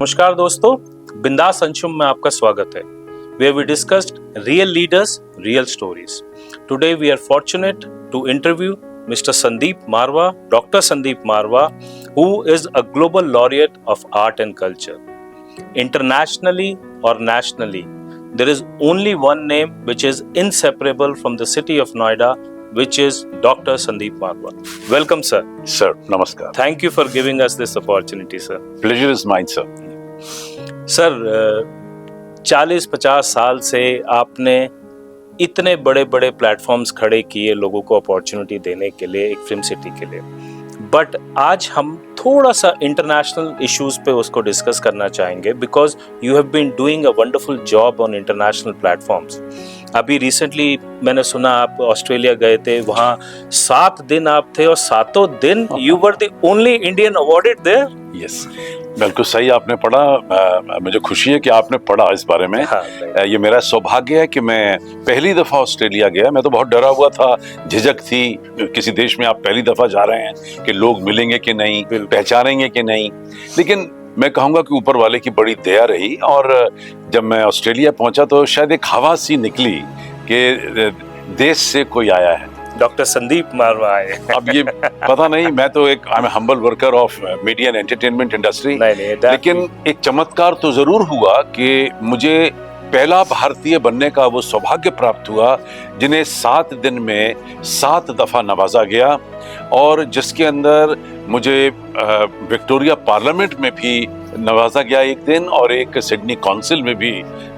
नमस्कार दोस्तों, बिंदास अंशुम में आपका स्वागत है। Where we discussed real leaders, real stories. Today we are fortunate to interview Mr. Sandeep Marwa, Dr. Sandeep Marwa, who is a global laureate of art and culture. Internationally or nationally, there is only one name which is inseparable from the city of Noida, which is Dr. Sandeep Marwa. Welcome, sir. Sir, namaskar. Thank you for giving us this opportunity, sir. Pleasure is mine, sir. Sir 40-50 साल से आपने इतने बड़े बड़े platforms खड़े किए लोगों को अपॉर्चुनिटी देने के लिए एक फिल्म सिटी के लिए, बट आज हम थोड़ा सा इंटरनेशनल इश्यूज पे उसको डिस्कस करना चाहेंगे because you have been doing a wonderful job on international platforms. अभी रिसेंटली मैंने सुना आप ऑस्ट्रेलिया गए थे, वहाँ 7 दिन आप थे और 7 दिन you were the only Indian awarded there. Yes, बिल्कुल सही आपने पढ़ा। मुझे खुशी है कि आपने पढ़ा इस बारे में। हाँ, ये मेरा सौभाग्य है कि मैं पहली दफा ऑस्ट्रेलिया गया। मैं तो बहुत डरा हुआ था, झिझक थी। किसी देश में आप पहली दफा जा रहे हैं कि लोग मिलेंगे कि नहीं, पहचानेंगे कि नहीं, लेकिन मैं कहूँगा कि ऊपर वाले की बड़ी दया रही। और जब मैं ऑस्ट्रेलिया पहुंचा तो शायद एक हवा सी निकली कि देश से कोई आया है, डॉक्टर संदीप मारवा आए। अब ये पता नहीं, मैं तो एक I am humble worker of media and entertainment industry, लेकिन एक चमत्कार तो जरूर हुआ कि मुझे पहला भारतीय बनने का वो सौभाग्य प्राप्त हुआ जिन्हें 7 दिन में 7 दफा नवाजा गया, और जिसके अंदर मुझे विक्टोरिया पार्लियामेंट में भी नवाजा गया एक दिन, और एक सिडनी काउंसिल में भी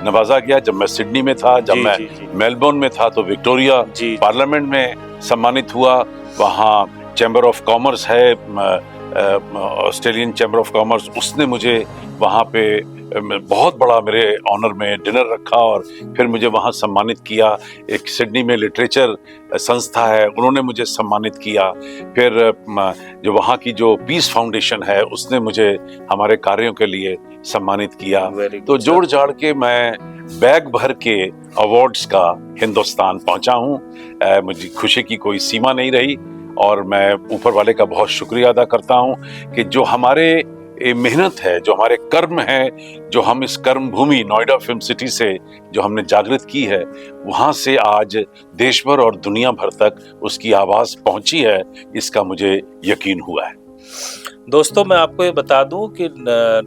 नवाजा गया। जब मैं सिडनी में था, जब मैं मेलबोर्न में था, तो विक्टोरिया पार्लियामेंट में सम्मानित हुआ। वहाँ चैम्बर ऑफ कॉमर्स है, ऑस्ट्रेलियन चैम्बर ऑफ कॉमर्स, उसने मुझे वहाँ पे बहुत बड़ा मेरे ऑनर में डिनर रखा और फिर मुझे वहाँ सम्मानित किया। एक सिडनी में लिटरेचर संस्था है, उन्होंने मुझे सम्मानित किया। फिर जो वहाँ की जो पीस फाउंडेशन है, उसने मुझे हमारे कार्यों के लिए सम्मानित किया। तो जोड़ जाड़ के मैं बैग भर के अवार्ड्स का हिंदुस्तान पहुँचा हूँ। मुझे खुशी की कोई सीमा नहीं रही, और मैं ऊपर वाले का बहुत शुक्रिया अदा करता हूँ कि जो हमारे मेहनत है, जो हमारे कर्म है, जो हम इस कर्म भूमि नोएडा फिल्म सिटी से जो हमने जागृत की है, वहाँ से आज देश भर और दुनिया भर तक उसकी आवाज़ पहुँची है, इसका मुझे यकीन हुआ है। दोस्तों, मैं आपको ये बता दूं कि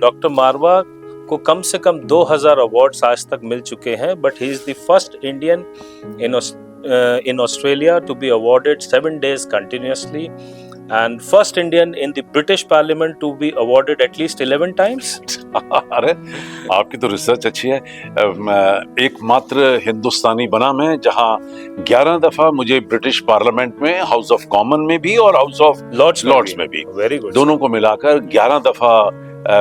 डॉक्टर मारवा को कम से कम 2000 अवार्ड्स आज तक मिल चुके हैं, but he is the first Indian in Australia to be awarded 7 days continuously, and first Indian in the British Parliament to be awarded at least 11 times. अरे आपकी तो रिसर्च अच्छी है। एकमात्र हिंदुस्तानी बना मैं जहां 11 दफा मुझे ब्रिटिश पार्लियामेंट में, हाउस ऑफ कॉमन में भी और हाउस ऑफ लॉर्ड्स में भी, वेरी गुड, दोनों को मिलाकर 11 दफा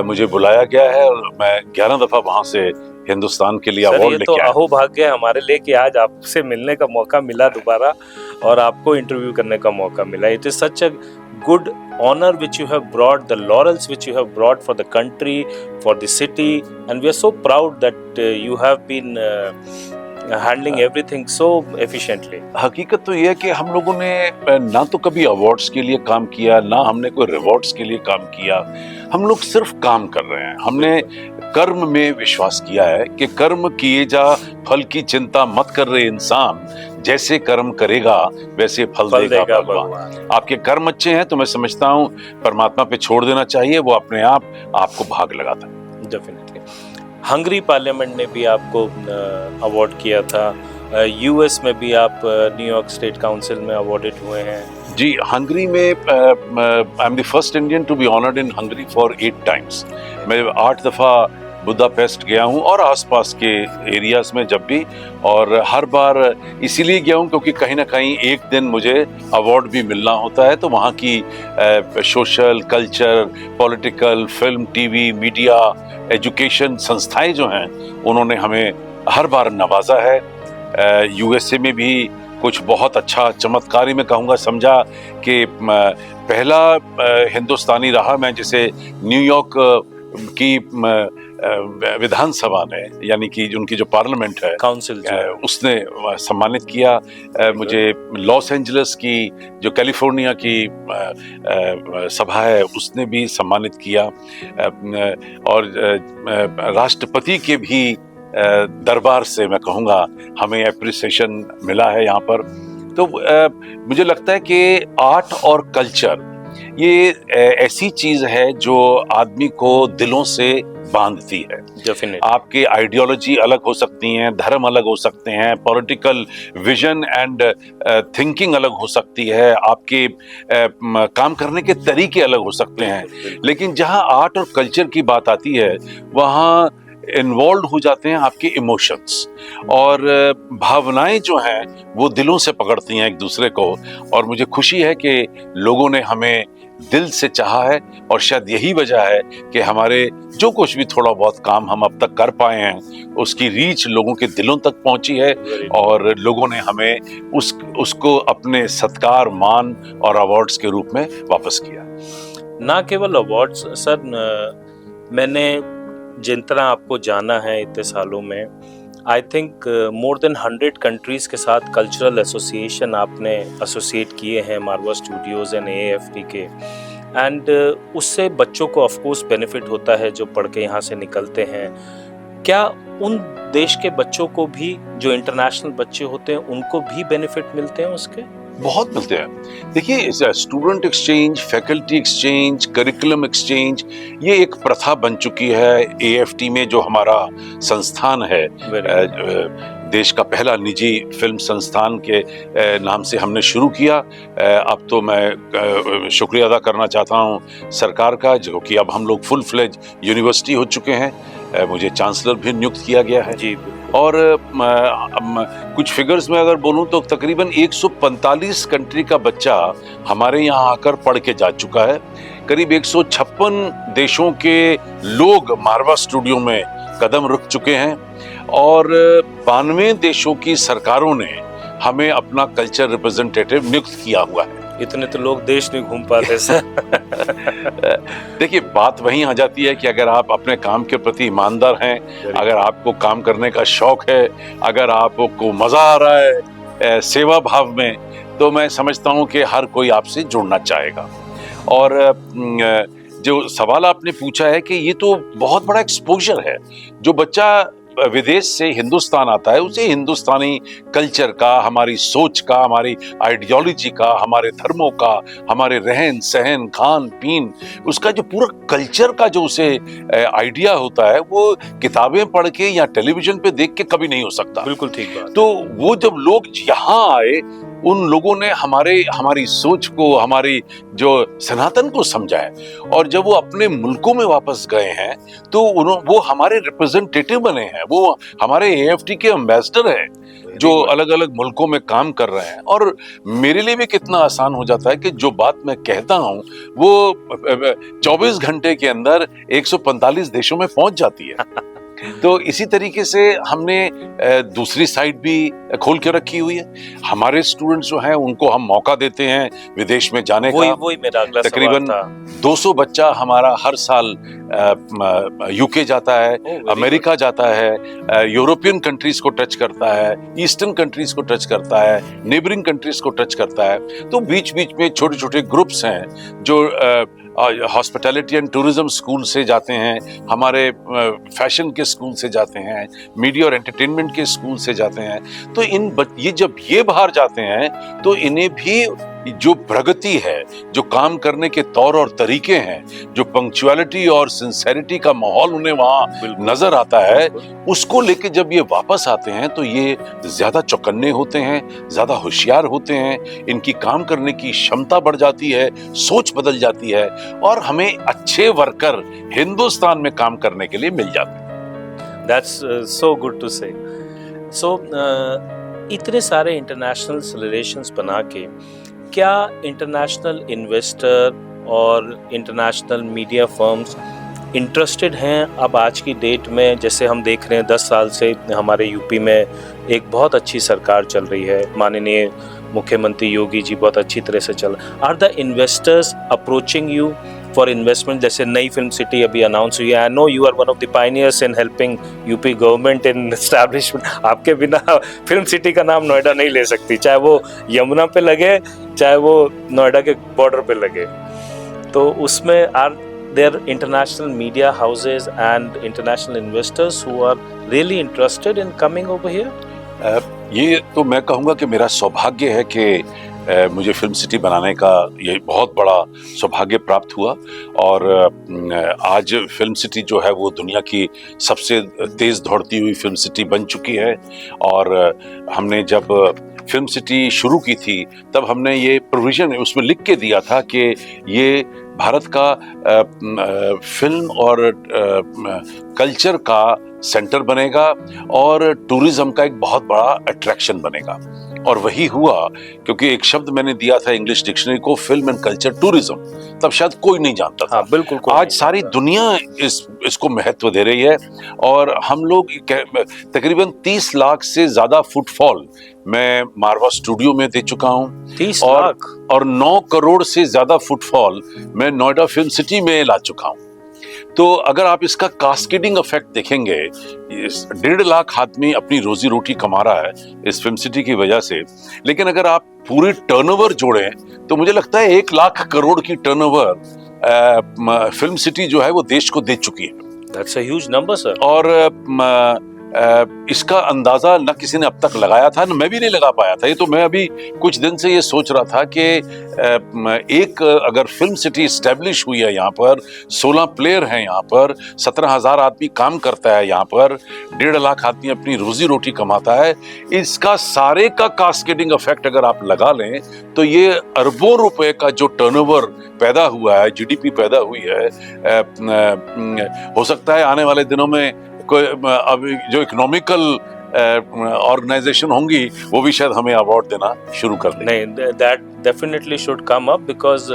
मुझे बुलाया गया है, और मैं 11 दफा वहां से हिंदुस्तान के लिए अवार्ड लेके आया। तो अहोभाग्य हमारे लिए कि आज आपसे मिलने का मौका मिला दोबारा और आपको इंटरव्यू करने का मौका मिला। It is such a good honor which you have brought, the laurels which you have brought for the country, for the city, and we are so proud that you have been handling everything so efficiently. हकीकत तो ये है कि हम लोगों ने ना तो कभी अवार्ड्स के लिए काम किया, ना हमने कोई रिवॉर्ड्स के लिए काम किया। हम लोग सिर्फ काम कर रहे हैं। हमने कर्म में विश्वास किया है कि कर्म किए जा, फल की चिंता मत कर रहे इंसान, जैसे कर्म करेगा वैसे फल देगा भगवान। आपके कर्म अच्छे हैं तो मैं समझता हूँ परमात्मा पे छोड़ देना चाहिए, वो अपने आप आपको भाग लगाता है। डेफिनेटली। हंगरी पार्लियामेंट ने भी आपको अवार्ड किया था, यूएस में भी आप न्यूयॉर्क स्टेट काउंसिल में अवार्डेड हुए हैं। जी, हंगरी में I am the first Indian to be honoured in Hungary for 8 times. मैं 8 दफा बुदापेस्ट गया हूँ और आसपास के एरियाज में जब भी, और हर बार इसीलिए गया हूँ क्योंकि कहीं ना कहीं एक दिन मुझे अवार्ड भी मिलना होता है। तो वहाँ की social, culture, political, film, TV, media, education संस्थाएं जो हैं, उन्होंने हमें हर बार नवाजा है। यूएसए में भी कुछ बहुत अच्छा चमत्कारी में कहूँगा समझा कि पहला हिंदुस्तानी रहा मैं जिसे न्यूयॉर्क की विधानसभा ने, यानी कि उनकी जो पार्लियामेंट है, काउंसिल उसने सम्मानित किया। मुझे लॉस एंजलिस की जो कैलिफोर्निया की सभा है उसने भी सम्मानित किया, और राष्ट्रपति के भी दरबार से मैं कहूँगा हमें एप्रिसिएशन मिला है यहाँ पर। तो मुझे लगता है कि आर्ट और कल्चर ये ऐसी चीज है जो आदमी को दिलों से बांधती है। डेफिनेटली आपकी आइडियोलॉजी अलग हो सकती हैं, धर्म अलग हो सकते हैं, पॉलिटिकल विजन एंड थिंकिंग अलग हो सकती है, आपके काम करने के तरीके अलग हो सकते हैं, लेकिन जहां आर्ट और कल्चर की बात आती है वहां इन्वॉल्व हो जाते हैं आपके इमोशंस, और भावनाएं जो हैं वो दिलों से पकड़ती हैं एक दूसरे को। और मुझे खुशी है कि लोगों ने हमें दिल से चाहा है, और शायद यही वजह है कि हमारे जो कुछ भी थोड़ा बहुत काम हम अब तक कर पाए हैं उसकी रीच लोगों के दिलों तक पहुंची है, और लोगों ने हमें उसको अपने सत्कार, मान और अवार्ड्स के रूप में वापस किया। ना केवल अवार्ड्स सर, मैंने जितना आपको जाना है इतने सालों में, I think more than 100 countries के साथ कल्चरल एसोसिएशन आपने एसोसिएट किए हैं, मारवा स्टूडियोज एंड AAFT के, एंड उससे बच्चों को ऑफ कोर्स बेनिफिट होता है जो पढ़ के यहाँ से निकलते हैं। क्या उन देश के बच्चों को भी, जो इंटरनेशनल बच्चे होते हैं, उनको भी बेनिफिट मिलते हैं उसके? बहुत मिलते हैं। देखिए, student exchange, faculty exchange, curriculum exchange, ये एक प्रथा बन चुकी है AFT में, जो हमारा संस्थान है, देश का पहला निजी फिल्म संस्थान के नाम से हमने शुरू किया। अब तो मैं शुक्रिया अदा करना चाहता हूँ सरकार का, जो कि अब हम लोग फुल फ्लेज यूनिवर्सिटी हो चुके हैं। मुझे चांसलर भी नियुक्त किया गया है जी। और कुछ फिगर्स में अगर बोलूं तो तकरीबन 145 कंट्री का बच्चा हमारे यहाँ आकर पढ़ के जा चुका है। करीब 156 देशों के लोग मारवा स्टूडियो में कदम रख चुके हैं, और 92 देशों की सरकारों ने हमें अपना कल्चर रिप्रेजेंटेटिव नियुक्त किया हुआ है। इतने तो लोग देश नहीं घूम पाते सर। देखिए, बात वहीं आ जाती है कि अगर आप अपने काम के प्रति ईमानदार हैं, अगर आपको काम करने का शौक है, अगर आपको मजा आ रहा है सेवा भाव में, तो मैं समझता हूं कि हर कोई आपसे जुड़ना चाहेगा। और जो सवाल आपने पूछा है कि ये तो बहुत बड़ा एक्सपोजर है। जो बच्चा विदेश से हिंदुस्तान आता है उसे हिंदुस्तानी कल्चर का, हमारी सोच का, हमारी आइडियोलॉजी का, हमारे धर्मों का, हमारे रहन सहन, खान पीन, उसका जो पूरा कल्चर का जो उसे आइडिया होता है, वो किताबें पढ़ के या टेलीविजन पे देख के कभी नहीं हो सकता। बिल्कुल ठीक बात। तो वो जब लोग यहाँ आए, उन लोगों ने हमारी सोच को, हमारी जो सनातन को समझा है, और जब वो अपने मुल्कों में वापस गए हैं तो वो हमारे रिप्रेजेंटेटिव बने हैं, वो हमारे AFT के एम्बेसडर हैं जो अलग अलग मुल्कों में काम कर रहे हैं। और मेरे लिए भी कितना आसान हो जाता है कि जो बात मैं कहता हूँ वो 24 घंटे के अंदर 145 देशों में पहुंच जाती है। तो इसी तरीके से हमने दूसरी साइड भी खोल के रखी हुई है। हमारे स्टूडेंट्स जो हैं उनको हम मौका देते हैं विदेश में जाने का। वही मेरा अगला तकरीबन सवाल था। 200 बच्चा हमारा हर साल UK जाता है, अमेरिका जाता है, यूरोपियन कंट्रीज को टच करता है, ईस्टर्न कंट्रीज को टच करता है, नेबरिंग कंट्रीज को टच करता है। तो बीच बीच में छोटे छोटे ग्रुप्स हैं जो हॉस्पिटैलिटी एंड टूरिज्म स्कूल से जाते हैं, हमारे फैशन के स्कूल से जाते हैं, मीडिया और एंटरटेनमेंट के स्कूल से जाते हैं। तो ये जब ये बाहर जाते हैं तो इन्हें भी जो प्रगति है, जो काम करने के तौर और तरीके हैं, जो पंक्चुअलिटी और सिंसेरिटी का माहौल उन्हें वहां नजर आता है, उसको लेके जब ये वापस आते हैं तो ये ज्यादा चौकन्ने होते हैं, ज्यादा होशियार होते हैं, इनकी काम करने की क्षमता बढ़ जाती है, सोच बदल जाती है, और हमें अच्छे वर्कर हिंदुस्तान में काम करने के लिए मिल जाते हैं। That's so good to say. So इतने सारे इंटरनेशनल रिलेशंस बना के क्या इंटरनेशनल इन्वेस्टर और इंटरनेशनल मीडिया फर्म्स इंटरेस्टेड हैं अब आज की डेट में? जैसे हम देख रहे हैं 10 साल से हमारे यूपी में एक बहुत अच्छी सरकार चल रही है, माननीय मुख्यमंत्री योगी जी बहुत अच्छी तरह से चल। Are the investors approaching you for investment, जैसे नई फिल्म सिटी अभी अनाउंस हुई है। I know you are one of the pioneers in helping UP government in establishment. आपके बिना फिल्म सिटी का नाम नोएडा नहीं ले सकती, चाहे वो यमुना पे लगे चाहे वो नोएडा के बॉर्डर पे लगे। तो उसमें are there international media houses and international investors who are really interested in coming over here? ये तो मैं कहूँगा कि मेरा सौभाग्य है कि मुझे फिल्म सिटी बनाने का ये बहुत बड़ा सौभाग्य प्राप्त हुआ। और आज फिल्म सिटी जो है वो दुनिया की सबसे तेज़ दौड़ती हुई फिल्म सिटी बन चुकी है। और हमने जब फिल्म सिटी शुरू की थी तब हमने ये प्रोविज़न उसमें लिख के दिया था कि ये भारत का फिल्म और कल्चर का सेंटर बनेगा और टूरिज्म का एक बहुत बड़ा अट्रैक्शन बनेगा। और वही हुआ, क्योंकि एक शब्द मैंने दिया था इंग्लिश डिक्शनरी को, फिल्म एंड कल्चर टूरिज्म, तब शायद कोई नहीं जानता था। बिल्कुल। आज सारी दुनिया इसको महत्व दे रही है। और हम लोग तकरीबन 30 लाख से ज्यादा फुटफॉल मैं मारवा स्टूडियो में दे चुका हूँ। 30 लाख और 9 करोड़ से ज्यादा फुटफॉल मैं नोएडा फिल्म सिटी में ला चुका हूँ। तो अगर आप इसका कास्केडिंग इफेक्ट देखेंगे, 1.5 लाख आदमी अपनी रोजी रोटी कमा रहा है इस फिल्म सिटी की वजह से। लेकिन अगर आप पूरी टर्नओवर जोड़ें तो मुझे लगता है 1 लाख करोड़ की टर्नओवर फिल्म सिटी जो है वो देश को दे चुकी है। That's a huge number, sir. और इसका अंदाजा न किसी ने अब तक लगाया था, न मैं भी नहीं लगा पाया था। ये तो मैं अभी कुछ दिन से ये सोच रहा था कि एक अगर फिल्म सिटी एस्टेब्लिश हुई है यहाँ पर, 16 प्लेयर हैं यहाँ पर, 17,000 आदमी काम करता है यहाँ पर, 1.5 लाख आदमी अपनी रोजी रोटी कमाता है, इसका सारे का कास्केडिंग इफेक्ट अगर आप लगा लें तो ये अरबों रुपए का जो टर्नओवर पैदा हुआ है, जीडीपी पैदा हुई है, हो सकता है आने वाले दिनों में अब जो इकोनॉमिकल ऑर्गेनाइजेशन होंगी वो भी शायद हमें अवार्ड देना शुरू कर दें। नहीं, that definitely should come up, because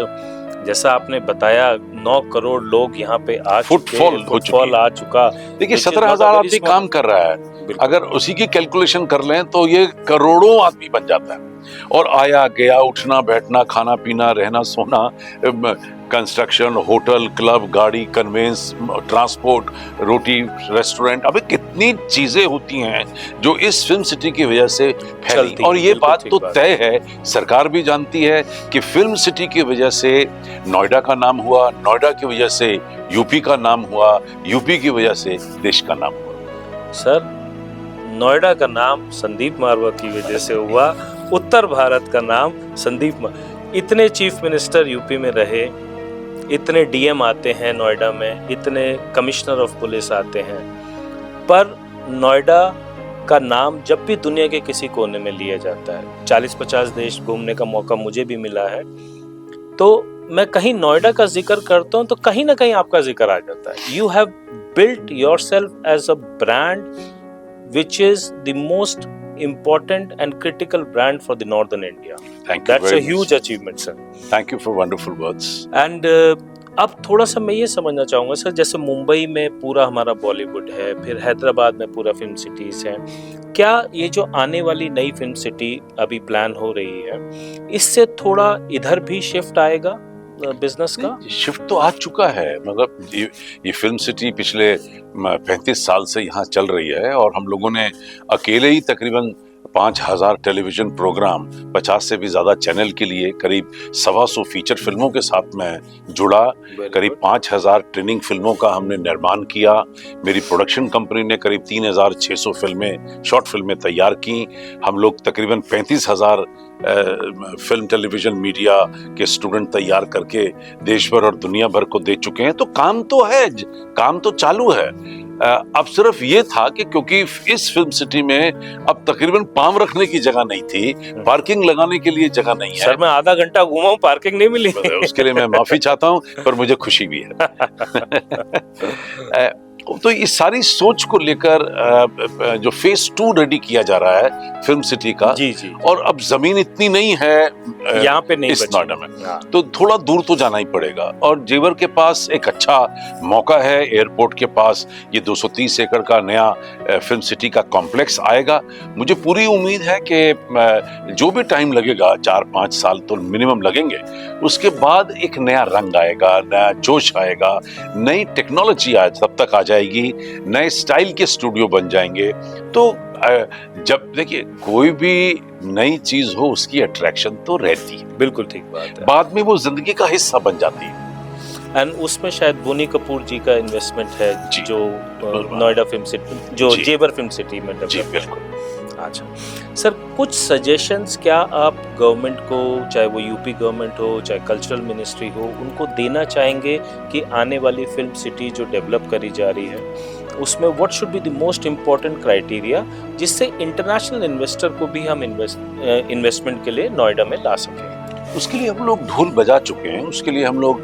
जैसा आपने बताया 9 करोड़ लोग यहाँ पे फुटफॉल आ चुका। देखिए 17,000 आदमी काम कर रहा है, अगर उसी की कैलकुलेशन कर लें तो ये करोड़ों आदमी बन जाता है। और आया गया, उठना बैठना, खाना पीना, रहना सोना, कंस्ट्रक्शन, होटल, क्लब, गाड़ी, कन्वेंस, ट्रांसपोर्ट, रोटी, रेस्टोरेंट, अबे कितनी चीजें होती हैं जो इस फिल्म सिटी की वजह से फैली। और ये बात तो तय है, सरकार भी जानती है कि फिल्म सिटी की वजह से नोएडा का नाम हुआ, नोएडा की वजह से यूपी का नाम हुआ, यूपी की वजह से देश का नाम हुआ। सर, नोएडा का नाम संदीप मारवा की वजह से हुआ, उत्तर भारत का नाम इतने चीफ मिनिस्टर यूपी में रहे, इतने डीएम आते हैं नोएडा में, इतने कमिश्नर ऑफ पुलिस आते हैं, पर नोएडा का नाम जब भी दुनिया के किसी कोने में लिया जाता है, 40-50 देश घूमने का मौका मुझे भी मिला है, तो मैं कहीं नोएडा का जिक्र करता हूँ तो कहीं ना कहीं आपका जिक्र आ जाता है। You have built yourself as a brand which is the most important and critical brand for the northern India. Thank you. That's a huge achievement, sir. Thank you for wonderful words. And अब थोड़ा सा मैं ये समझना चाहूँगा sir, जैसे मुंबई में पूरा हमारा बॉलीवुड है, फिर हैदराबाद में पूरा फिल्म सिटीज है, क्या ये जो आने वाली नई फिल्म सिटी अभी प्लान हो रही है, इससे थोड़ा इधर भी शिफ्ट आएगा बिजनेस का? शिफ्ट तो आ चुका है, मतलब ये फिल्म सिटी पिछले 35 साल से यहाँ चल रही है और हम लोगों ने अकेले ही तकरीबन 5,000 टेलीविजन प्रोग्राम, 50 से भी ज्यादा चैनल के लिए, करीब 125 फीचर फिल्मों के साथ में जुड़ा, करीब 5,000 ट्रेनिंग फिल्मों का हमने निर्माण किया। मेरी प्रोडक्शन कंपनी ने करीब 3,600 फिल्में, शॉर्ट फिल्में तैयार की। हम लोग तकरीबन 35,000 फिल्म टेलीविजन मीडिया के स्टूडेंट तैयार करके देश भर और दुनिया भर को दे चुके हैं। तो काम तो है, काम तो चालू है। अब सिर्फ ये था कि क्योंकि इस फिल्म सिटी में अब तकरीबन पाँव रखने की जगह नहीं थी, पार्किंग लगाने के लिए जगह नहीं है। सर, मैं आधा घंटा घूमा हूँ, पार्किंग नहीं मिली। उसके लिए मैं माफी चाहता हूँ, पर मुझे खुशी भी है। तो इस सारी सोच को लेकर जो फेज 2 रेडी किया जा रहा है फिल्म सिटी का, जी। और अब जमीन इतनी नहीं है यहाँ पे नहीं इस बची। नोएडा में, तो थोड़ा दूर तो जाना ही पड़ेगा। और जेवर के पास एक अच्छा मौका है, एयरपोर्ट के पास ये 230 एकड़ का नया फिल्म सिटी का कॉम्प्लेक्स आएगा। मुझे पूरी उम्मीद है कि जो भी टाइम लगेगा, 4-5 साल तो मिनिमम लगेंगे, उसके बाद एक नया रंग आएगा, नया जोश आएगा, नई टेक्नोलॉजी आज तब तक आ जाएगी, नए स्टाइल के स्टूडियो बन जाएंगे। तो जब देखिए कोई भी नई चीज हो उसकी अट्रैक्शन तो रहती है, बिल्कुल ठीक बात है, बाद में वो जिंदगी का हिस्सा बन जाती है। एंड उसमें शायद बोनी कपूर जी का इन्वेस्टमेंट है जो नोएडा फिल्म सिटी, जो जेवर फिल्म सिटी में जी बिल्कुल। अच्छा सर, कुछ सजेशंस क्या आप गवर्नमेंट को, चाहे वो यूपी गवर्नमेंट हो चाहे कल्चरल मिनिस्ट्री हो, उनको देना चाहेंगे कि आने वाली फिल्म सिटी जो डेवलप करी जा रही है उसमें what should be the most important criteria जिससे इंटरनेशनल इन्वेस्टर को भी हम इन्वेस्टमेंट के लिए नोएडा में ला सकें? उसके लिए हम लोग ढोल बजा चुके हैं, उसके लिए हम लोग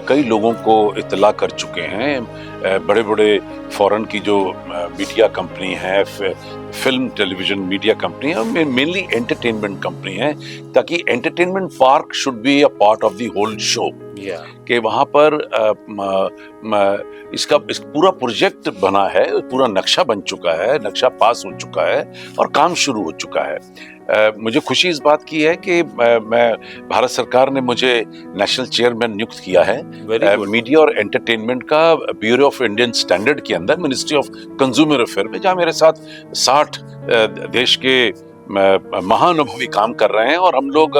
कई लोगों को इत्तला कर चुके हैं। बड़े बड़े फॉरेन की जो मीडिया कंपनी है, फिल्म टेलीविजन मीडिया कंपनी है, मेनली एंटरटेनमेंट कंपनी है, ताकि entertainment park should be a part of the whole show. कि वहाँ पर इसका पूरा प्रोजेक्ट बना है, पूरा नक्शा बन चुका है, नक्शा पास हो चुका है और काम शुरू हो चुका है। मुझे खुशी इस बात की है कि मैं भारत सरकार ने मुझे नेशनल चेयरमैन नियुक्त किया है मीडिया और एंटरटेनमेंट का ब्यूरो ऑफ इंडियन स्टैंडर्ड के अंदर, मिनिस्ट्री ऑफ कंज्यूमर अफेयर में, जहाँ मेरे साथ 60 देश के महाअनुभवी काम कर रहे हैं और हम लोग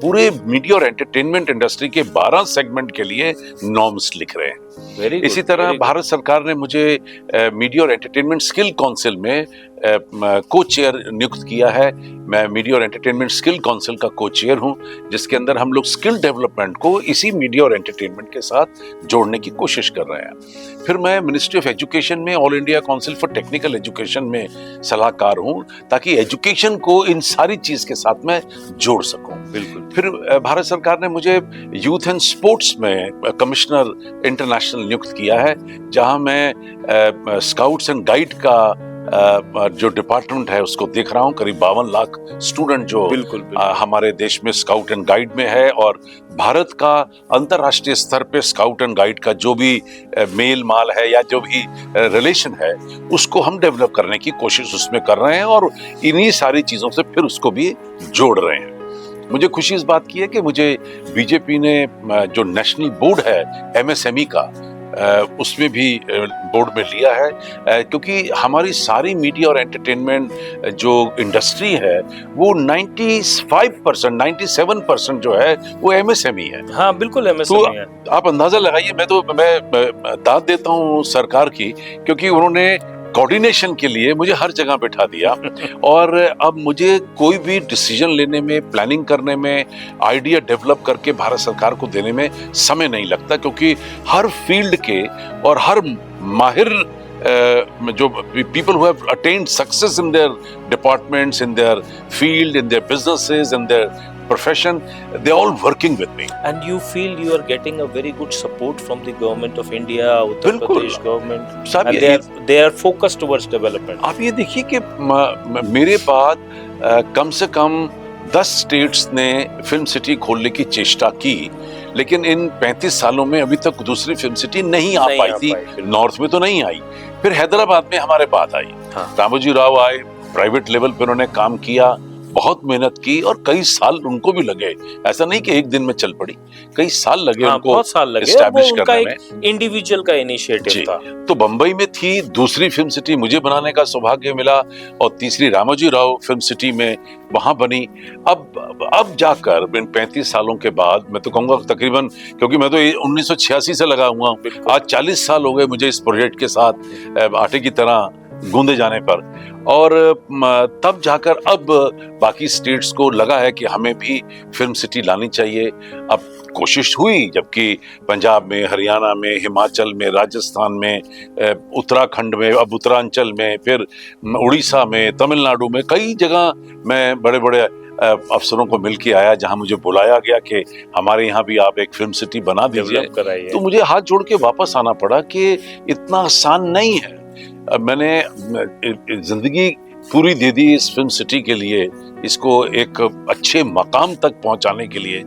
पूरे मीडिया और एंटरटेनमेंट इंडस्ट्री के 12 सेगमेंट के लिए नॉर्म्स लिख रहे हैं। इसी तरह भारत सरकार ने मुझे मीडिया और एंटरटेनमेंट स्किल काउंसिल में को चेयर नियुक्त किया है। मैं मीडिया और एंटरटेनमेंट स्किल काउंसिल का को चेयर हूं, जिसके अंदर हम लोग स्किल डेवलपमेंट को इसी मीडिया और एंटरटेनमेंट के साथ जोड़ने की कोशिश कर रहे हैं। फिर मैं मिनिस्ट्री ऑफ एजुकेशन में all India council for technical education में सलाहकार हूं, ताकि एजुकेशन को इन सारी चीज के साथ में जोड़ सकूं। बिल्कुल। फिर भारत सरकार ने मुझे यूथ एंड स्पोर्ट्स में कमिश्नर इंटरनेशनल नियुक्त किया है, जहां मैं स्काउट्स एंड गाइड का जो डिपार्टमेंट है उसको देख रहा हूँ। करीब 52 लाख स्टूडेंट जो बिल्कुल। हमारे देश में स्काउट एंड गाइड में है, और भारत का अंतर्राष्ट्रीय स्तर पे स्काउट एंड गाइड का जो भी मेल माल है या जो भी रिलेशन है उसको हम डेवलप करने की कोशिश उसमें कर रहे हैं, और इन्हीं सारी चीजों से फिर उसको भी जोड़ रहे हैं। मुझे खुशी इस बात की है कि मुझे बीजेपी ने जो नेशनल बोर्ड है MSME का, उसमें भी बोर्ड में लिया है, क्योंकि हमारी सारी मीडिया और एंटरटेनमेंट जो इंडस्ट्री है वो 95%, 97% जो है वो MSME है। हाँ बिल्कुल MSME है। आप अंदाजा लगाइए, मैं दाद देता हूँ सरकार की, क्योंकि उन्होंने कोऑर्डिनेशन के लिए मुझे हर जगह बैठा दिया और अब मुझे कोई भी डिसीजन लेने में, प्लानिंग करने में, आइडिया डेवलप करके भारत सरकार को देने में समय नहीं लगता, क्योंकि हर फील्ड के और हर माहिर जो people who have attained success in their departments, in their field, in their businesses, in their profession, they're all working with me. And you feel you are getting a very good support from the government of India, Uttar Pradesh government, and they are focused towards development. आप ये देखिए कि मेरे बाद कम से कम 10 states ने film city खोलने की चेष्टा की, लेकिन इन 35 सालों में अभी तक दूसरी फिल्म सिटी नहीं आ पाई थी। नॉर्थ में तो नहीं आई, फिर हैदराबाद में हमारे बात आई। रामोजी राव आए, प्राइवेट लेवल पे उन्होंने काम किया, बहुत मेहनत की और कई साल उनको भी लगे। ऐसा नहीं कि एक दिन में चल पड़ी, कई साल लगे उनको, बहुत साल लगे। एस्टैब्लिश करने में। इंडिविजुअल का इनिशिएटिव था। तो बंबई में थी दूसरी फिल्म सिटी, मुझे बनाने का सौभाग्य मिला, और तीसरी रामोजी राव फिल्म सिटी में वहां बनी। अब जाकर इन 35 सालों के बाद, मैं तो कहूंगा तकरीबन, क्योंकि मैं तो 1986 से लगा हुआ हूँ, आज 40 साल हो गए मुझे इस प्रोजेक्ट के साथ आटे की तरह गूंदे जाने पर, और तब जाकर अब बाकी स्टेट्स को लगा है कि हमें भी फिल्म सिटी लानी चाहिए। अब कोशिश हुई, जबकि पंजाब में, हरियाणा में, हिमाचल में, राजस्थान में, उत्तराखंड में, अब उत्तरांचल में, फिर उड़ीसा में, तमिलनाडु में, कई जगह मैं बड़े बड़े अफसरों को मिल के आया, जहां मुझे बुलाया गया कि हमारे यहाँ भी आप एक फिल्म सिटी बना दीजिए। तो मुझे हाथ जोड़ के वापस आना पड़ा कि इतना आसान नहीं है। मैंने जिंदगी पूरी दे दी इस फिल्म सिटी के लिए, इसको एक अच्छे मकाम तक पहुंचाने के लिए।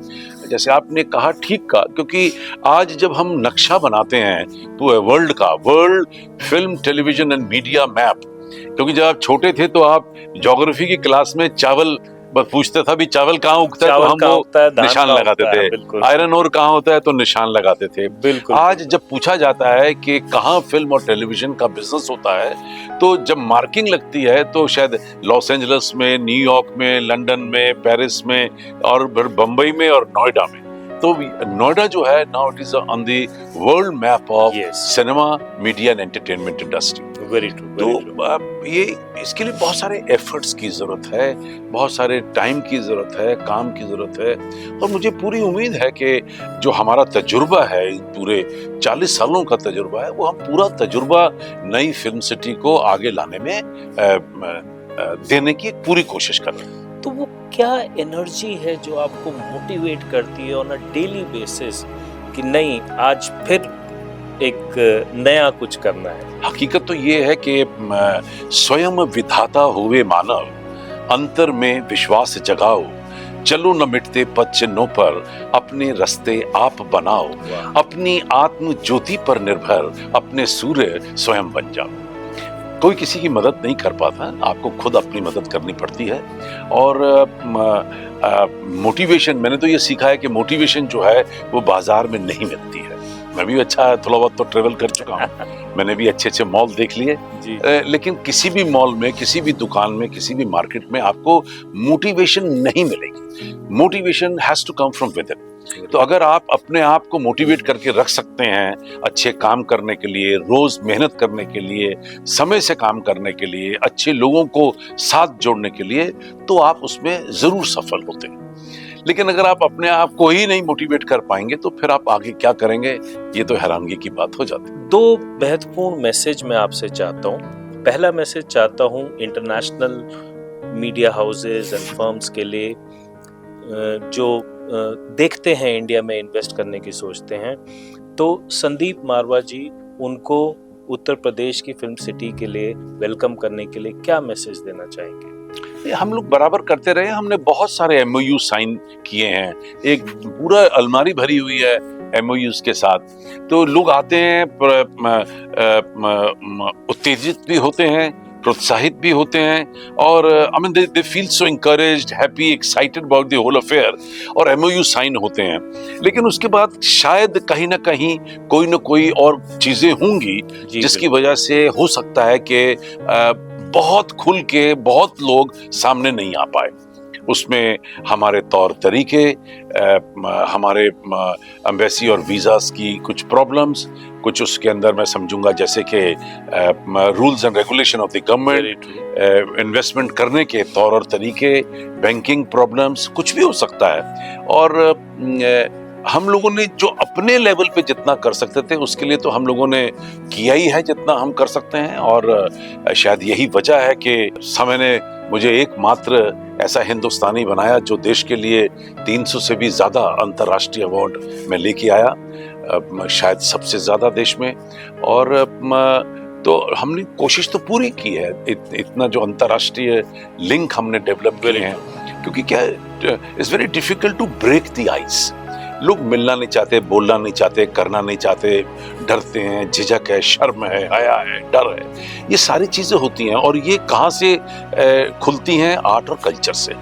जैसे आपने कहा, ठीक कहा, क्योंकि आज जब हम नक्शा बनाते हैं तो वर्ल्ड का, world film television and media map, क्योंकि जब आप छोटे थे तो आप ज्योग्राफी की क्लास में चावल बस पूछते था भी चावल कहाँ उगता है, तो हम वो निशान लगाते थे। आयरन ओर कहाँ होता है तो निशान लगाते थे। आज जब पूछा जाता है कि कहाँ फिल्म और टेलीविजन का बिजनेस होता है, तो जब मार्किंग लगती है तो शायद लॉस एंजलिस में, न्यूयॉर्क में, लंदन में, पेरिस में और बम्बई में और नोएडा में। तो नोएडा जो है, now it is on the world map of cinema, media and entertainment industry. Very true. तो ये इसके लिए बहुत सारे एफर्ट्स की जरूरत है, बहुत सारे टाइम की जरूरत है, काम की जरूरत है। और मुझे पूरी उम्मीद है कि जो हमारा तजुर्बा है, पूरे 40 सालों का तजुर्बा है, वो हम पूरा तजुर्बा नई फिल्म सिटी को आगे लाने में देने की पूरी कोशिश कर रहे हैं। तो वो क्या एनर्जी है जो आपको मोटिवेट करती है ऑन अ डेली बेसिस कि नहीं, आज फिर एक नया कुछ करना है? हकीकत तो ये है कि स्वयं विधाता हुए मानव, अंतर में विश्वास जगाओ, चलो न मिटते पद चिन्हों पर, अपने रास्ते आप बनाओ, अपनी आत्म ज्योति पर निर्भर, अपने सूर्य स्वयं बन जाओ। कोई किसी की मदद नहीं कर पाता, आपको खुद अपनी मदद करनी पड़ती है। और मोटिवेशन, मैंने तो ये सीखा है कि मोटिवेशन जो है वो बाजार में नहीं मिलती है। मैं भी अच्छा थोड़ा बहुत तो ट्रेवल कर चुका हूँ, मैंने भी अच्छे अच्छे मॉल देख लिए, लेकिन किसी भी मॉल में, किसी भी दुकान में, किसी भी मार्केट में आपको मोटिवेशन नहीं मिलेगी। Motivation has to come from within. तो अगर आप अपने आप को मोटिवेट करके रख सकते हैं अच्छे काम करने के लिए, रोज मेहनत करने के लिए, समय से काम करने के लिए, अच्छे लोगों को साथ जोड़ने के लिए, तो आप उसमें जरूर सफल होते हैं। लेकिन अगर आप अपने आप को ही नहीं मोटिवेट कर पाएंगे तो फिर आप आगे क्या करेंगे, ये तो हैरानगी की बात हो जाती है। 2 महत्वपूर्ण मैसेज मैं आपसे चाहता हूँ। पहला मैसेज चाहता हूँ international media houses and firms के लिए जो देखते हैं इंडिया में इन्वेस्ट करने की सोचते हैं, तो संदीप मारवा जी, उनको उत्तर प्रदेश की फिल्म सिटी के लिए वेलकम करने के लिए क्या मैसेज देना चाहेंगे? हम लोग बराबर करते रहे, हमने बहुत सारे एमओयू साइन किए हैं, एक पूरा अलमारी भरी हुई है एमओयूज के साथ। तो लोग आते हैं, उत्तेजित भी होते हैं, प्रोत्साहित भी होते हैं, और I mean they feel so encouraged, happy, excited about the whole affair, और एमओयू साइन होते हैं। लेकिन उसके बाद शायद कहीं ना कहीं कोई ना कोई और चीजें होंगी जिसकी वजह से हो सकता है कि बहुत खुल के बहुत लोग सामने नहीं आ पाए। उसमें हमारे तौर तरीके, हमारे एम्बेसी और वीज़ास की कुछ प्रॉब्लम्स, कुछ उसके अंदर मैं समझूंगा जैसे कि rules and regulation of the government, investment करने के तौर और तरीके, बैंकिंग प्रॉब्लम्स, कुछ भी हो सकता है। और हम लोगों ने जो अपने लेवल पे जितना कर सकते थे उसके लिए तो हम लोगों ने किया ही है जितना हम कर सकते हैं। और शायद यही वजह है कि समय ने मुझे एकमात्र ऐसा हिंदुस्तानी बनाया जो देश के लिए 300 से भी ज्यादा अंतर्राष्ट्रीय अवार्ड में लेके आया, शायद सबसे ज्यादा देश में। और तो हमने कोशिश तो पूरी की है, इतना जो अंतर्राष्ट्रीय लिंक हमने डेवलप किए हैं, क्योंकि क्या it's very difficult to break the ice. लोग मिलना नहीं चाहते, बोलना नहीं चाहते, करना नहीं चाहते, डरते हैं, झिझक है, शर्म है, हया है, डर है, ये सारी चीजें होती हैं। और ये कहाँ से खुलती हैं? आर्ट और कल्चर से।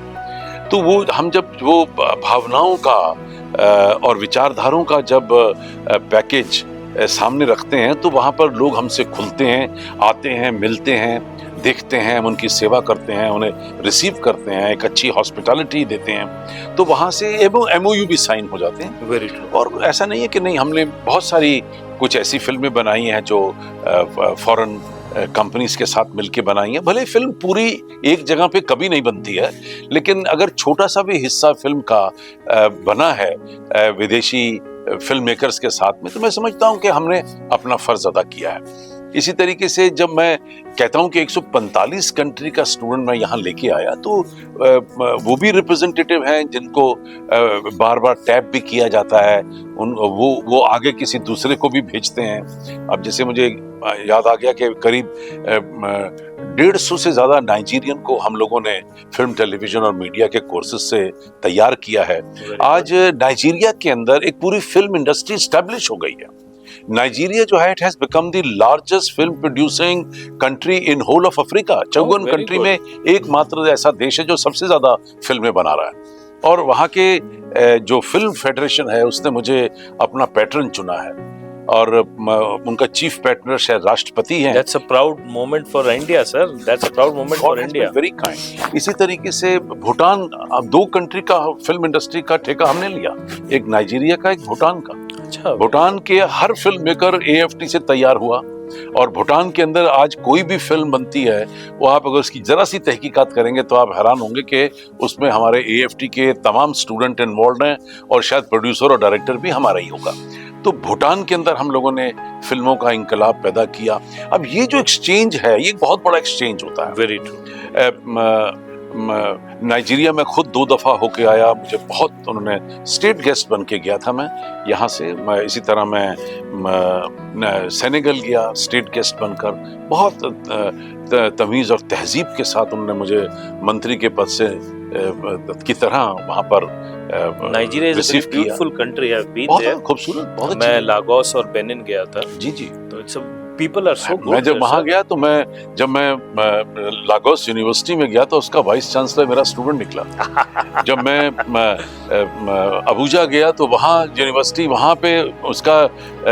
तो वो हम जब वो भावनाओं का और विचारधाराओं का जब पैकेज सामने रखते हैं तो वहाँ पर लोग हमसे खुलते हैं, आते हैं, मिलते हैं, देखते हैं, हम उनकी सेवा करते हैं, उन्हें रिसीव करते हैं, एक अच्छी हॉस्पिटैलिटी देते हैं, तो वहाँ से एमओयू भी साइन हो जाते हैं। Very true. और ऐसा नहीं है कि नहीं, हमने बहुत सारी कुछ ऐसी फिल्में बनाई हैं जो फॉरेन कंपनीज के साथ मिलके बनाई है। भले फिल्म पूरी एक जगह पे कभी नहीं बनती है, लेकिन अगर छोटा सा भी हिस्सा फिल्म का बना है विदेशी फिल्म मेकर्स के साथ में, तो मैं समझता हूं कि हमने अपना फर्ज अदा किया है। इसी तरीके से जब मैं कहता हूं कि 145 कंट्री का स्टूडेंट मैं यहाँ लेके आया, तो वो भी रिप्रेजेंटेटिव हैं जिनको बार बार टैप भी किया जाता है, वो आगे किसी दूसरे को भी भेजते हैं। अब जैसे मुझे याद आ गया कि करीब 150 से ज्यादा नाइजीरियन को हम लोगों ने फिल्म, टेलीविजन और मीडिया के कोर्सेज से तैयार किया है। आज नाइजीरिया के अंदर एक पूरी फिल्म इंडस्ट्री स्टैब्लिश हो गई है। नाइजीरिया जो है, it has become the largest film producing country in whole of Africa. 54 country में एकमात्र ऐसा देश है जो सबसे ज्यादा फिल्में बना रहा है। और वहाँ के जो फिल्म फेडरेशन है उसने मुझे अपना पैटर्न चुना है और उनका चीफ पैटर्नर शायद राष्ट्रपति हैं। That's a proud moment for India, sir. That's a proud moment for India. Very kind. इसी तरीके से भूटान, अब 2 कंट्री का फिल्म इंडस्ट्री का ठेका हमने लिया, एक नाइजीरिया का, एक भूटान का। अच्छा। भूटान के हर फिल्म मेकर AFT से तैयार हुआ और भूटान के अंदर आज कोई भी फिल्म बनती है वो आप अगर उसकी जरा सी तहकीकात करेंगे तो आप हैरान होंगे कि उसमें हमारे AFT के तमाम स्टूडेंट इन्वॉल्व हैं और शायद प्रोड्यूसर और डायरेक्टर भी हमारा ही होगा। तो भूटान के अंदर हम लोगों ने फिल्मों का इंकलाब पैदा किया। अब ये जो एक्सचेंज है, ये एक बहुत बड़ा एक्सचेंज होता है। Very true. नाइजीरिया में खुद 2 दफा होके आया, मुझे बहुत, उन्होंने स्टेट गेस्ट बन के गया था मैं यहाँ से। मैं इसी तरह मैं सेनेगल गया स्टेट गेस्ट बनकर। बहुत तमीज़ और तहजीब के साथ उन्होंने मुझे मंत्री के पद से की तरह वहाँ पर Nigeria is a beautiful country. I have been there. बहुत खूबसूरत, बहुत मैं लागोस और बेनिन गया था। जी जी। तो it's people are so good. मैं जब वहाँ गया तो जब मैं लागोस यूनिवर्सिटी में गया तो उसका वाइस चांसलर मेरा स्टूडेंट निकला। जब मैं अबुजा गया तो वहाँ यूनिवर्सिटी, वहाँ पे उसका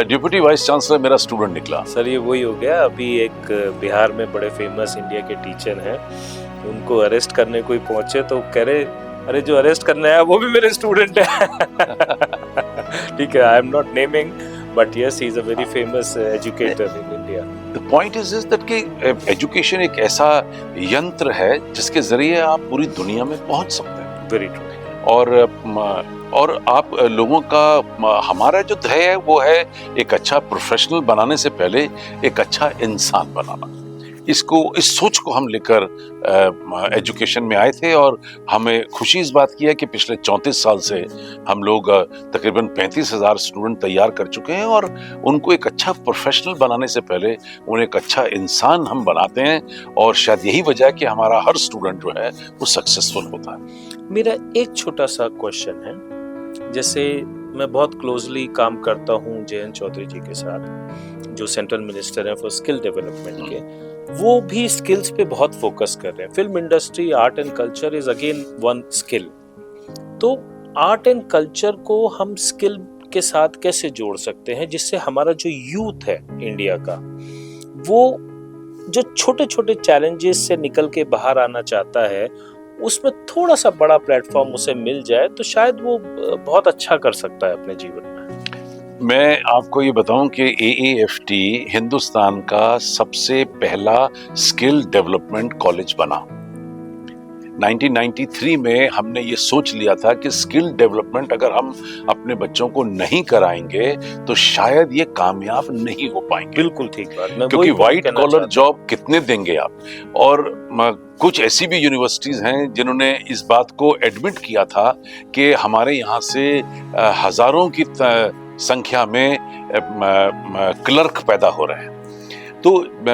डिप्टी वाइस चांसलर मेरा स्टूडेंट निकला। सर ये वही हो गया। अभी एक बिहार में बड़े फेमस इंडिया के टीचर हैं, उनको अरेस्ट करने कोई पहुंचे तो कह रहे, अरे जो अरेस्ट करने आया वो भी मेरे स्टूडेंट है। ठीक है, I am not naming, but yes, he is a very famous educator in India. The point is that कि एजुकेशन एक ऐसा यंत्र है जिसके जरिए आप पूरी दुनिया में पहुंच सकते हैं। Very true. और आप लोगों का, हमारा जो ध्येय है वो है एक अच्छा प्रोफेशनल बनाने से पहले एक अच्छा इंसान बनाना। इस सोच को हम लेकर एजुकेशन में आए थे और हमें खुशी इस बात की है कि पिछले 34 साल से हम लोग तकरीबन 35,000 स्टूडेंट तैयार कर चुके हैं और उनको एक अच्छा प्रोफेशनल बनाने से पहले उन्हें एक अच्छा इंसान हम बनाते हैं। और शायद यही वजह है कि हमारा हर स्टूडेंट जो है वो सक्सेसफुल होता है। मेरा एक छोटा सा क्वेश्चन है, जैसे मैं बहुत क्लोजली काम करता हूँ जयंत चौधरी जी के साथ, जो सेंट्रल मिनिस्टर हैं फॉर स्किल डेवलपमेंट के। वो भी स्किल्स पे बहुत फोकस कर रहे हैं। Film industry, art and culture is again one skill. तो आर्ट एंड कल्चर को हम स्किल के साथ कैसे जोड़ सकते हैं जिससे हमारा जो यूथ है इंडिया का, वो जो छोटे छोटे चैलेंजेस से निकल के बाहर आना चाहता है, उसमें थोड़ा सा बड़ा प्लेटफॉर्म उसे मिल जाए तो शायद वो बहुत अच्छा कर सकता है अपने जीवन में। मैं आपको ये बताऊं कि AAFT हिंदुस्तान का सबसे पहला स्किल डेवलपमेंट कॉलेज बना। 1993 में हमने ये सोच लिया था कि स्किल डेवलपमेंट अगर हम अपने बच्चों को नहीं कराएंगे तो शायद ये कामयाब नहीं हो पाएंगे। बिल्कुल ठीक बात। क्योंकि व्हाइट कॉलर जॉब कितने देंगे आप। और कुछ ऐसी भी यूनिवर्सिटीज हैं जिन्होंने इस बात को एडमिट किया था कि हमारे यहाँ से हजारों की संख्या में क्लर्क पैदा हो रहे हैं। तो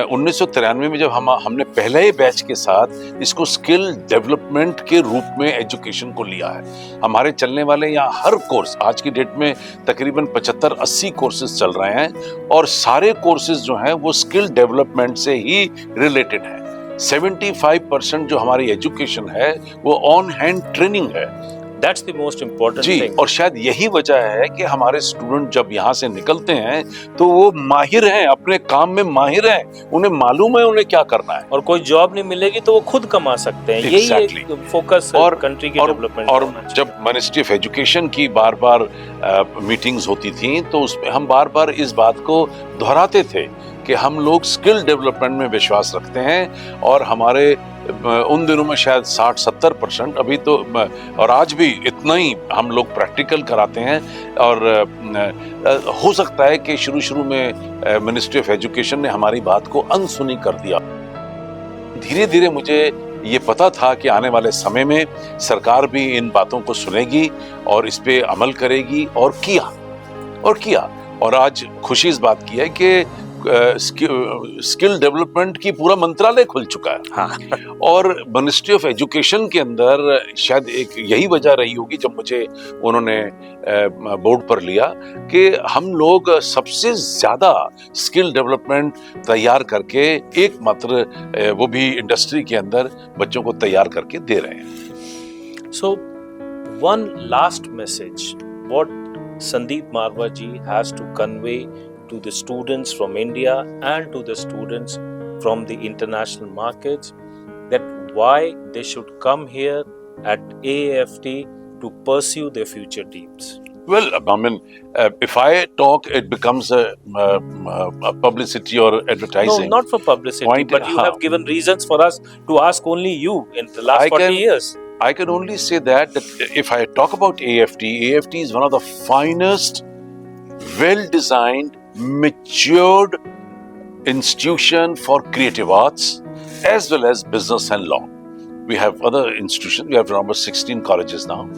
1993 में जब हमने पहले ही बैच के साथ इसको स्किल डेवलपमेंट के रूप में एजुकेशन को लिया है। हमारे चलने वाले यहाँ हर कोर्स, आज की डेट में तकरीबन 75-80 कोर्सेज चल रहे हैं और सारे कोर्सेज जो हैं वो स्किल डेवलपमेंट से ही रिलेटेड हैं। 75% जो हमारी एजुकेशन है वो ऑन हैंड ट्रेनिंग है। That's the most important ji, thing. और शायद यही वजह है कि हमारे स्टूडेंट जब यहाँ से निकलते हैं तो वो माहिर हैं, अपने काम में माहिर हैं, उन्हें मालूम है उन्हें क्या करना है। और कोई जॉब नहीं मिलेगी तो वो खुद कमा सकते हैं। यही एक फोकस और कंट्री के डेवलपमेंट। और जब मिनिस्ट्री ऑफ एजुकेशन की बार-बार मीटिंग्स होती थी तो उसमें हम बार-बार इस बात को दोहराते थे कि हम लोग स्किल डेवलपमेंट में विश्वास रखते हैं और हमारे उन दिनों में शायद 60-70%, अभी तो और आज भी इतना ही हम लोग प्रैक्टिकल कराते हैं। और हो सकता है कि शुरू में मिनिस्ट्री ऑफ एजुकेशन ने हमारी बात को अनसुनी कर दिया। धीरे धीरे मुझे ये पता था कि आने वाले समय में सरकार भी इन बातों को सुनेगी और इस पे अमल करेगी, और किया। और आज खुशी इस बात की है कि स्किल डेवलपमेंट की पूरा मंत्रालय खुल चुका है। हाँ। और मिनिस्ट्री ऑफ एजुकेशन के अंदर शायद एक यही वजह रही होगी जब मुझे उन्होंने बोर्ड पर लिया कि हम लोग सबसे ज्यादा स्किल डेवलपमेंट तैयार करके एकमात्र वो भी इंडस्ट्री के अंदर बच्चों को तैयार करके दे रहे हैं। So one last message what Sandeep Marwa ji has to convey to the students from India and to the students from the international markets, that why they should come here at AAFT to pursue their future dreams. Well, I mean, if I talk, it becomes a publicity or advertising. No, not for publicity, Point, but you have given reasons for us to ask only you in the last 40 years. I can only say that if I talk about AFT is one of the finest, well-designed, matured institution for creative arts as well as business and law. We have other institutions. We have around 16 colleges now,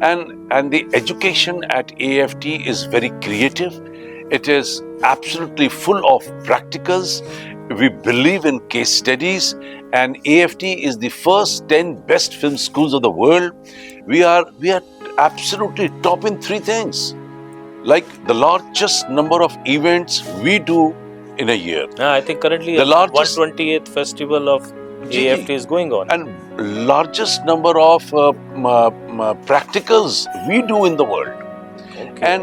and the education at AFT is very creative. It is absolutely full of practicals. We believe in case studies, and AFT is the first 10 best film schools of the world. We are absolutely top in 3 things, like the largest number of events we do in a year. I think currently the largest 128th festival of AFT is going on, and largest number of practicals we do in the world. Okay. And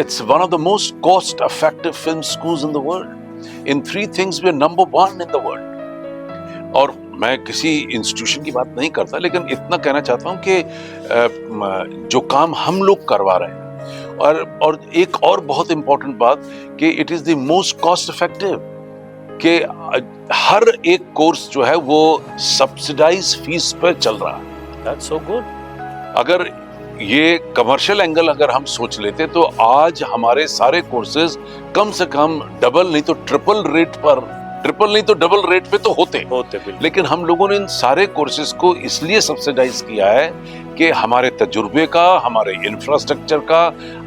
it's one of the most cost-effective film schools in the world. In 3 things, we are number 1 in the world. और मैं किसी institution की बात नहीं करता, लेकिन इतना कहना चाहता हूँ कि जो काम हम लोग करवा रहे हैं, और एक और बहुत इंपॉर्टेंट बात कि it is the most cost effective, कि हर एक कोर्स जो है वो सब्सिडाइज फीस पर चल रहा है। That's so good. अगर ये कमर्शियल एंगल अगर हम सोच लेते तो आज हमारे सारे कोर्सेज कम से कम डबल नहीं तो ट्रिपल रेट पे तो होते बिल्कुल। लेकिन हम लोगों ने इन सारे कोर्सेज को इसलिए सब्सिडाइज किया है कि हमारे तजुर्बे का, हमारे इंफ्रास्ट्रक्चर का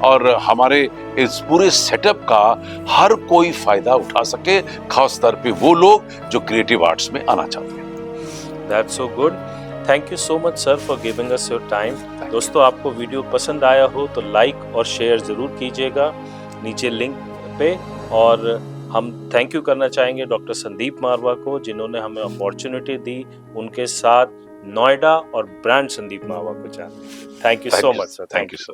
और हमारे इस पूरे सेटअप का हर कोई फायदा उठा सके, खास तौर पे वो लोग जो क्रिएटिव आर्ट्स में आना चाहते हैं। That's so good. Thank you so much sir for giving us your time. दोस्तों, आपको वीडियो पसंद आया हो तो लाइक और शेयर जरूर कीजिएगा नीचे लिंक पे, और हम थैंक यू करना चाहेंगे डॉक्टर संदीप मारवा को जिन्होंने हमें अपॉर्चुनिटी दी उनके साथ नोएडा और ब्रांड संदीप मारवा को जाने। Thank you so much sir. Thank you sir.